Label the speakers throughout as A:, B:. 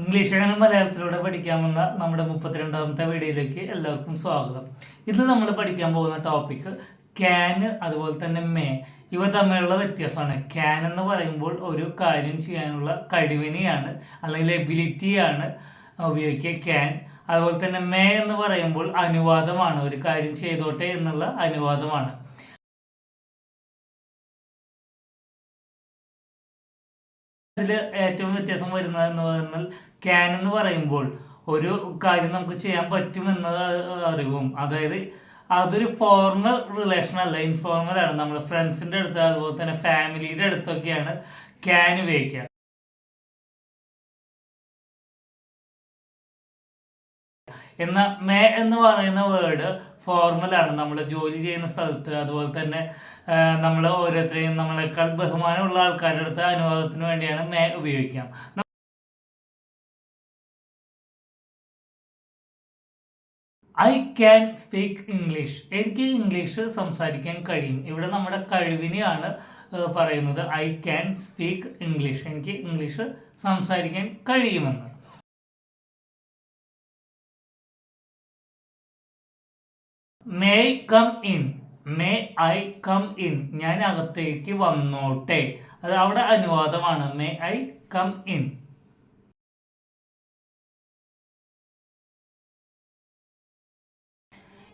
A: English അങ്ങനെ മലയാളത്തിലൂടെ പഠിക്കാമെന്ന നമ്മുടെ 32ാമത്തെ വീഡിയോയിലേക്ക് എല്ലാവർക്കും സ്വാഗതം. ഇന്ന് നമ്മൾ പഠിക്കാൻ പോകുന്ന ടോപ്പിക് ക്യാൻ, അതുപോലെ തന്നെ മേ. ഇവ തമ്മിലുള്ള വ്യത്യാസമാണ്. ക്യാൻ എന്ന് പറയുമ്പോൾ ഒരു കാര്യം ചെയ്യാനുള്ള കഴിവിനെയാണ് അല്ലെങ്കിൽ എബിലിറ്റിയാണ് ഉപയോഗിക്കുക ക്യാൻ. അതുപോലെ തന്നെ മേ എന്ന് പറയുമ്പോൾ അനുവാദമാണ്, ഒരു കാര്യം ചെയ്തോട്ടെ എന്നുള്ള അനുവാദമാണ്. ഇതിൽ ഏറ്റവും വ്യത്യാസം വരുന്നത് എന്ന് പറഞ്ഞാൽ ക്യാൻ എന്ന് പറയുമ്പോൾ ഒരു കാര്യം നമുക്ക് ചെയ്യാൻ പറ്റുമെന്ന അറിവും, അതായത് അതൊരു ഫോർമൽ റിലേഷൻ അല്ല, ഇൻഫോർമൽ ആണ്. നമ്മൾ ഫ്രണ്ട്സിന്റെ അടുത്ത് അതുപോലെ തന്നെ ഫാമിലിയുടെ അടുത്തൊക്കെയാണ് ക്യാൻ ഉപയോഗിക്കുക. എന്നാൽ മേ എന്ന് പറയുന്ന വേർഡ് ഫോർമലാണ്. നമ്മൾ ജോലി ചെയ്യുന്ന സ്ഥലത്ത്, അതുപോലെ തന്നെ നമ്മൾ ഓരോരുത്തരെയും നമ്മളെക്കാൾ ബഹുമാനമുള്ള ആൾക്കാരുടെ അടുത്ത് അനുവാദത്തിന് വേണ്ടിയാണ് മേ ഉപയോഗിക്കാം. I can speak English. എനിക്ക് ഇംഗ്ലീഷ് സംസാരിക്കാൻ കഴിയും. ഇവിടെ നമ്മുടെ കഴിവിനെയാണ് പറയുന്നത്. ഐ ക്യാൻ സ്പീക്ക് ഇംഗ്ലീഷ്, എനിക്ക് ഇംഗ്ലീഷ് സംസാരിക്കാൻ കഴിയുമെന്ന്. May come in, may I come in, ഞാൻ അകത്തേക്ക് വന്നോട്ടെ. അത് അവിടെ അനുവാദമാണ്. May I come in.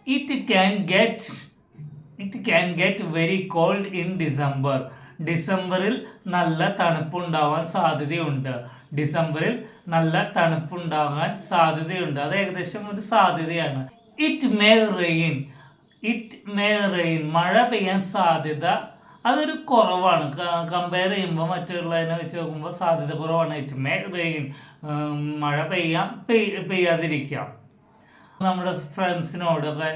A: It can get very cold in December. ഡിസംബറിൽ നല്ല തണുപ്പുണ്ടാവാൻ സാധ്യതയുണ്ട്. ഡിസംബറിൽ നല്ല തണുപ്പുണ്ടാകാൻ സാധ്യതയുണ്ട്. അത് ഏകദേശം ഒരു സാധ്യതയാണ്. ഇറ്റ് മേ റെയിൻ, മഴ പെയ്യാൻ സാധ്യത അതൊരു കുറവാണ്. കമ്പയർ ചെയ്യുമ്പോൾ മറ്റുള്ളതിനെ വെച്ച് നോക്കുമ്പോൾ സാധ്യത കുറവാണ്. ഇറ്റ് മേ റെയിൻ, മഴ പെയ്യാതിരിക്കാം. നമ്മുടെ ഫ്രണ്ട്സിനോടൊക്കെ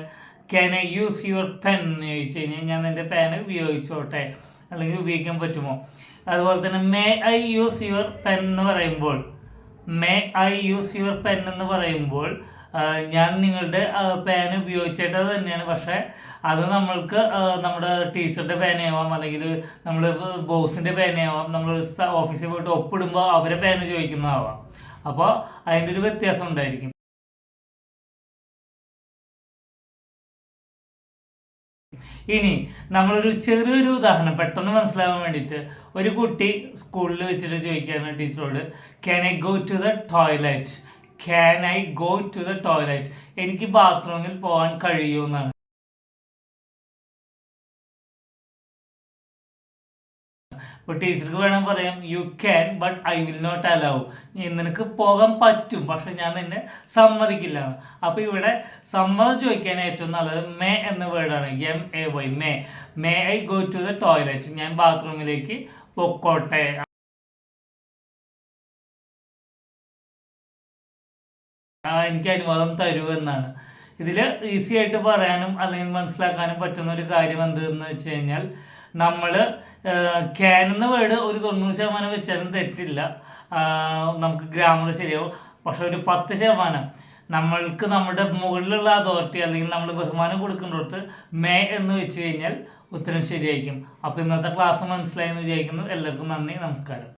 A: can I use your pen എന്ന് ചോദിച്ചു കഴിഞ്ഞാൽ ഞാൻ എൻ്റെ പേന ഉപയോഗിച്ചോട്ടെ, അല്ലെങ്കിൽ ഉപയോഗിക്കാൻ പറ്റുമോ. അതുപോലെ തന്നെ may I use your pen എന്ന് പറയുമ്പോൾ, may I use your pen എന്ന് പറയുമ്പോൾ ഞാൻ നിങ്ങളുടെ പേന ഉപയോഗിച്ചിട്ടത് തന്നെയാണ്. പക്ഷേ അത് നമ്മൾക്ക് നമ്മുടെ ടീച്ചറുടെ പേനയാവാം, അല്ലെങ്കിൽ നമ്മൾ ബോസിൻ്റെ പേനയാവാം. നമ്മൾ ഓഫീസിൽ പോയിട്ട് ഒപ്പിടുമ്പോൾ അവരെ പേന ചോദിക്കുന്നതാവാം. അപ്പോൾ അതിൻ്റെ ഒരു വ്യത്യാസം ഉണ്ടായിരിക്കും. ഇനി നമ്മളൊരു ചെറിയൊരു ഉദാഹരണം പെട്ടെന്ന് മനസ്സിലാവാൻ വേണ്ടിയിട്ട്, ഒരു കുട്ടി സ്കൂളിൽ വെച്ചിട്ട് ചോദിക്കുകയാണ് ടീച്ചറോട്, can I go to the toilet, can I go to the toilet, എനിക്ക് ബാത്റൂമിൽ പോകാൻ കഴിയുമെന്നാണ്. അപ്പോൾ ടീച്ചർക്ക് വേണം പറയാം you can but I will not allow, നിനക്ക് പോകാൻ പറ്റും പക്ഷെ ഞാൻ നിന്നെ സമ്മതിക്കില്ല. അപ്പോൾ ഇവിടെ സമ്മതം ചോദിക്കാൻ ഏറ്റവും നല്ലത് മേ എന്ന വേർഡാണ്. MAY, may I go to the toilet, ഞാൻ ബാത്റൂമിലേക്ക് പൊക്കോട്ടെ. എനിക്ക് അനുവാദം തരൂ എന്നാണ്. ഇതിൽ ഈസി ആയിട്ട് പറയാനും അല്ലെങ്കിൽ മനസ്സിലാക്കാനും പറ്റുന്ന ഒരു കാര്യം എന്തെന്ന് വെച്ച് കഴിഞ്ഞാൽ, നമ്മൾ ക്യാൻ എന്ന വേർഡ് ഒരു 90% വെച്ചാലും തെറ്റില്ല, നമുക്ക് ഗ്രാമർ ശരിയാവും. പക്ഷെ ഒരു 10% നമ്മൾക്ക് നമ്മുടെ മുകളിലുള്ള അതോറിറ്റി അല്ലെങ്കിൽ നമ്മൾ ബഹുമാനം കൊടുക്കുന്നിടത്ത് മേ എന്ന് വെച്ച് കഴിഞ്ഞാൽ ഉത്തരം ശരിയായിരിക്കും. അപ്പോൾ ഇന്നത്തെ ക്ലാസ് മനസ്സിലായെന്ന് വിചാരിക്കുന്നു. എല്ലാവർക്കും നന്ദി, നമസ്കാരം.